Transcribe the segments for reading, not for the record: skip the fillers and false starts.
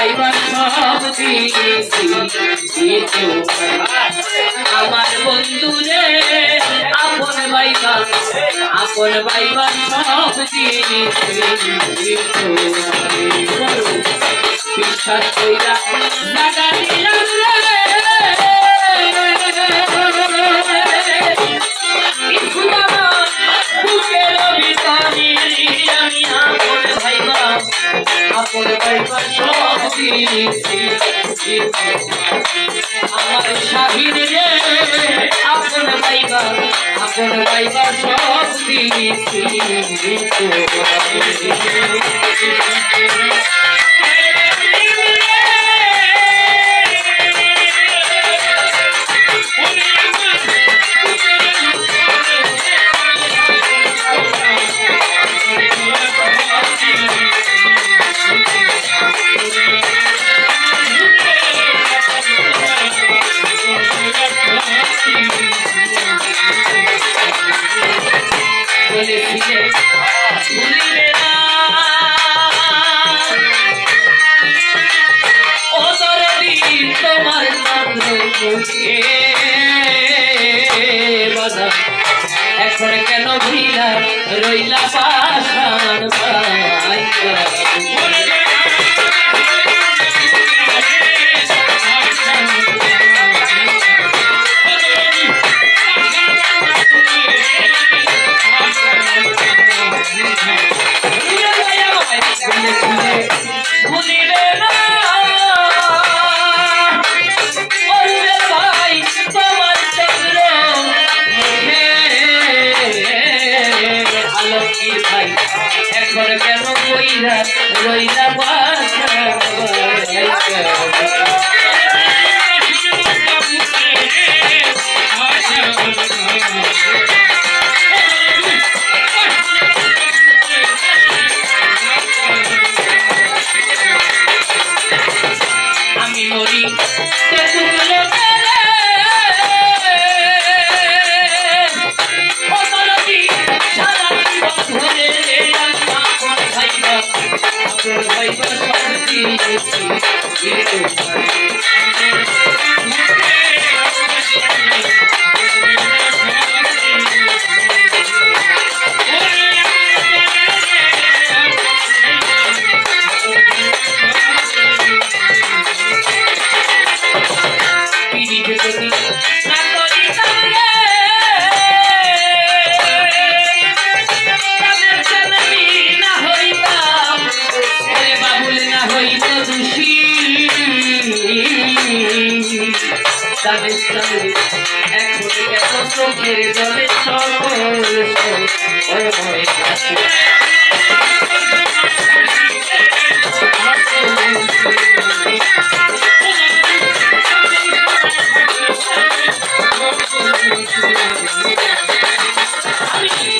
পাইবার সব দিয়েছি আমার বন্ধু রে আপন পাইবার সব দিয়েছি বিশ্বাস কইরা জাগা দিলাম রে আমার শাহির রে আপন পাইবার সব দিয়েছি এখন কেন ভিড়া রইলা পাষাণ এখন কেন রইলা আমি মরি এখন কেন চোখের জলে সকল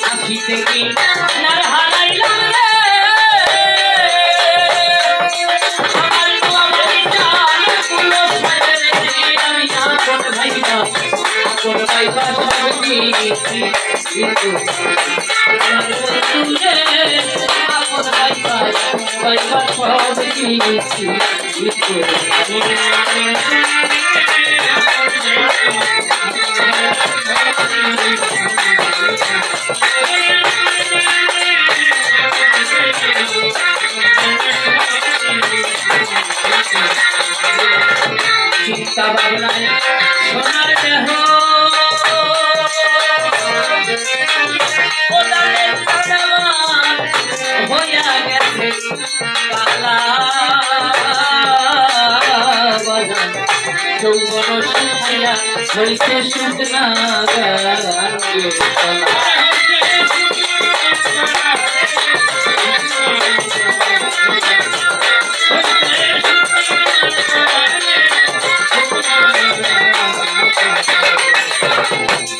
আখি থেকে নার হারাইলাম চিন্তা ভাবনায় সোনার দেহ হইয়া গেছে কালা যৌবন শুকাইয়া হইছে শুকনা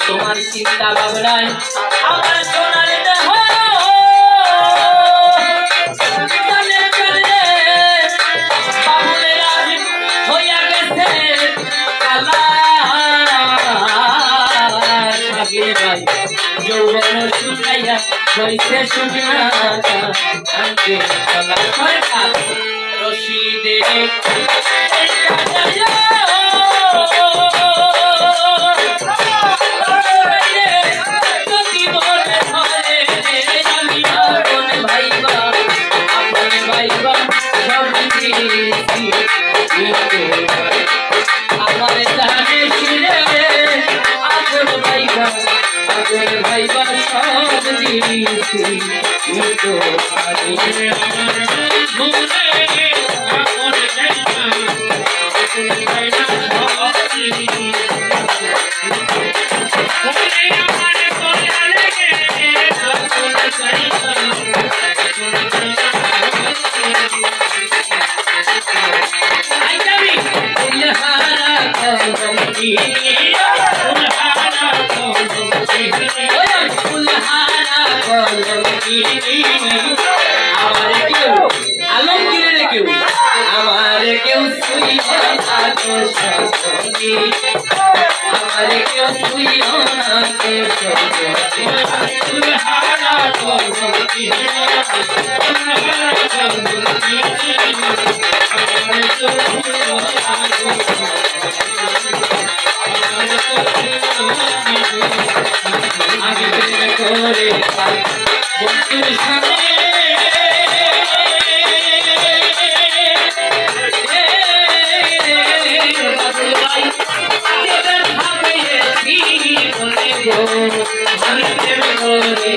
তোমার চিন্তা ভাবনায় আমার সোনার দেহ হইয়া গেছে কালা যৌবন শুকাইয়া হইছে শুকনা রশিদে আমার জানে ছিড়ে আপন ভাইবা সব দিয়েছি তো আমারে কেউ ছুঁইও না তো সজনী আমারে কেউ ছুঁইও না তো সজনী ফুলহারা কলকি আমি প্রেম করে বন্ধুর সামনে আমি প্রেম করে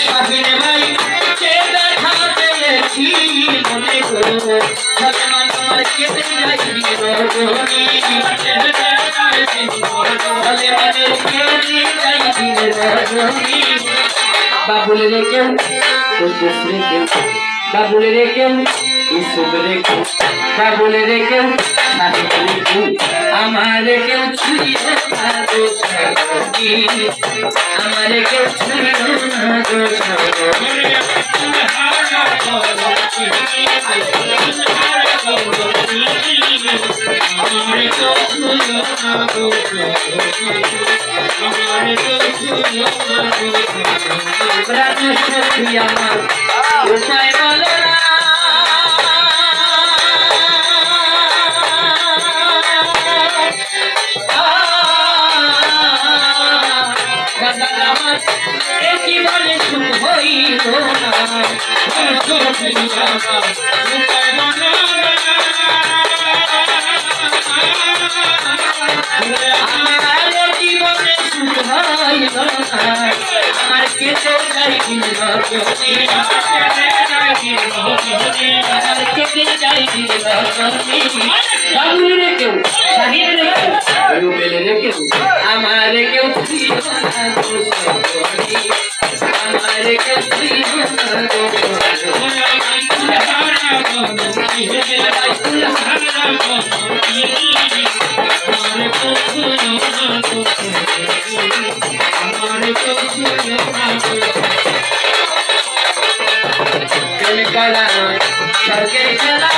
স্বাধীন ভাই কে দেখা পেয়েছি মনে করো ভগবান তোমার কেটে যাইবি রজনী বলে মনে কেটে যাইবি রজনী বাবুলে রে কেউ কুদ্দুস রে কেউ বাবুলে রে কেউ ইসুফ রে কেউ বাবুলে রে কেউ শাহিদ রে কেউ আমারে কেউ ছুঁইও না গো সজনী আমারে কেউ ছুঁইও না গো সজনী আমারে কেউ ছুঁইও না গো আমারে কেউ ছুঁইও না গো রাজু সখী আমার উপায় বলো না জীবনে সুখ হইল না আমার জীবনে সুখ হইল না আমার কেটে যাইবি রজনী আমার কেটে যাইবি রজনী বাবুলে রে কেউ শাহিদ রে কেউ রুবেল রে কেউ আমারে কেউ ছুঁইও না গো সজনী আমারে কেউ ছুঁইও না গো স্বর্গের খেলা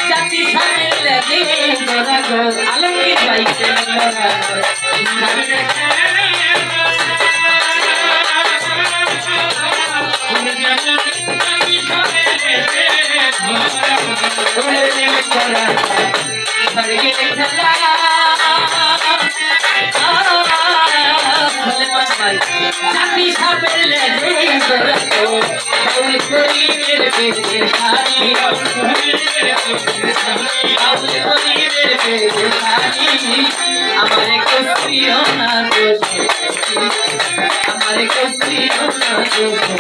জাতি সামনে আলমগীর ভাই জাতি সামনে আমারে কসিও না গো আমারে কসিও না গো আমারে কসিও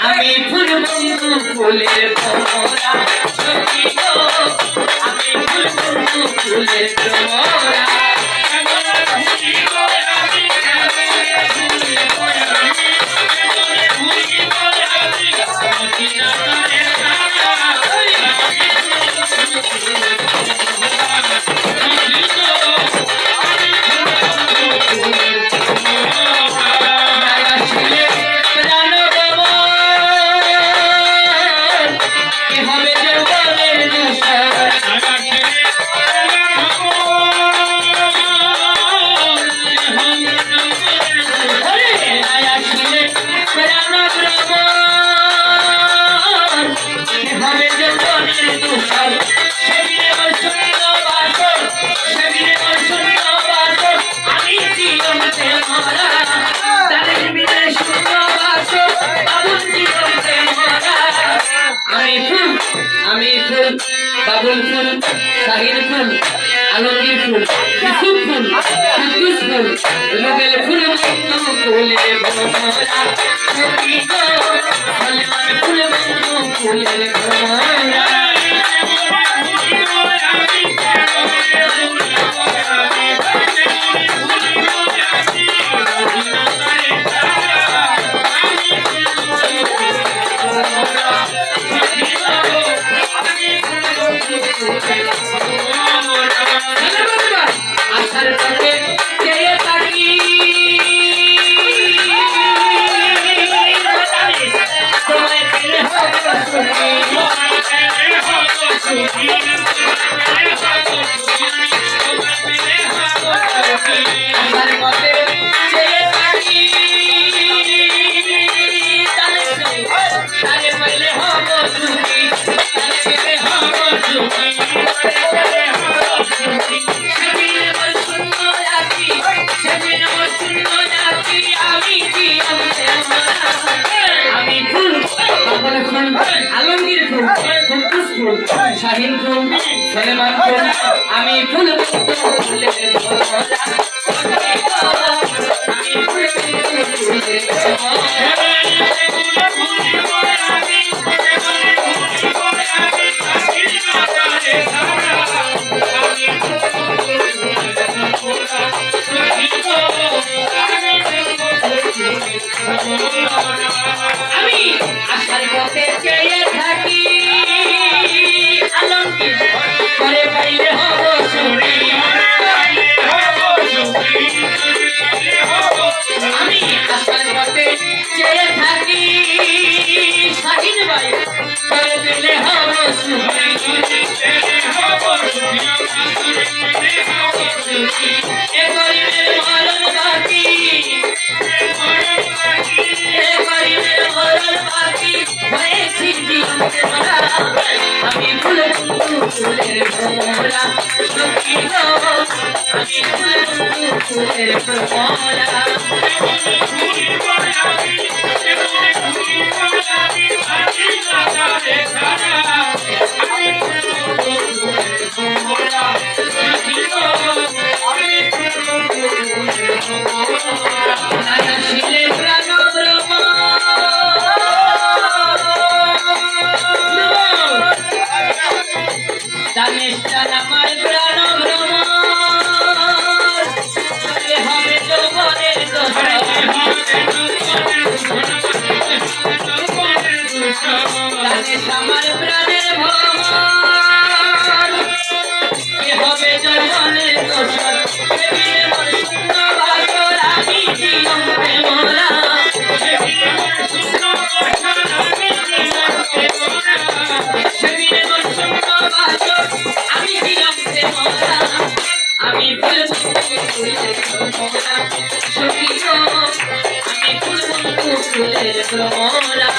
আমি ফুল বন্ধু ফুলের ভরা সখী গো আমি ফুল বন্ধু ফুলের ভরা আমি আলমগীর ফুল, ইউসুফ ফুল, কুদ্দুস ফুল, রুবেল ফুল বন্ধু ফুলের ভোমরা সখী গো সলমান ফুল বন্ধু ফুলের ভোমরা আশার পথে চেয়ে থাকি তোমায় পেলে হব সুখী আশার পথে চেয়ে থাকি তারে পেলে হব সুখী তারে পেলে হব সুখী আলমগীর ফুল, কুদ্দুস ফুল, শাহিন ফুল, সলেমান ফুল, আমি ফুল ফুলের ভোমরা আমি ফুল ফুলের আমি আশার পথে চেয়ে থাকি আলমগীর করে পাইলে হব সুখী আমি আশার পথে চেয়ে থাকি শাহিন ভাই করে পেলে হব সুখী এ গরিবের মরণ বাকি হয়েছি জীবনে মারা আমি ফুল বন্ধু ফুলের ভোমরা সখী গো আমি ফুল বন্ধু ফুলের ভোমরা শিলে প্রাণ ব্রহ্ম দানেশ আমার প্রাণ ভ্রমর হবে যৌবনের দানেশ আমার প্রাণের ভ্রমর হবে যৌবনের দোষর শূন্য বাসর আমি জীবন প্রেমরা আমি দিলাম প্রেমরা আমি ফুল বন্ধু ফুলের ভোমরা সখী গো আমি ফুল বন্ধু ফুলের ভ্রমরা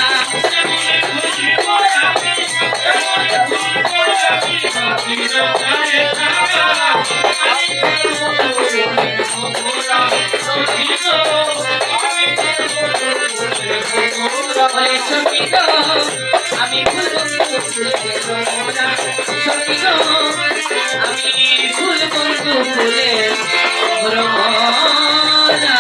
সখী গো আমি ফুল বন্ধু ফুলের ভ্রমরা সখী গো আমি ফুল বন্ধু ফুলের ভ্রমরা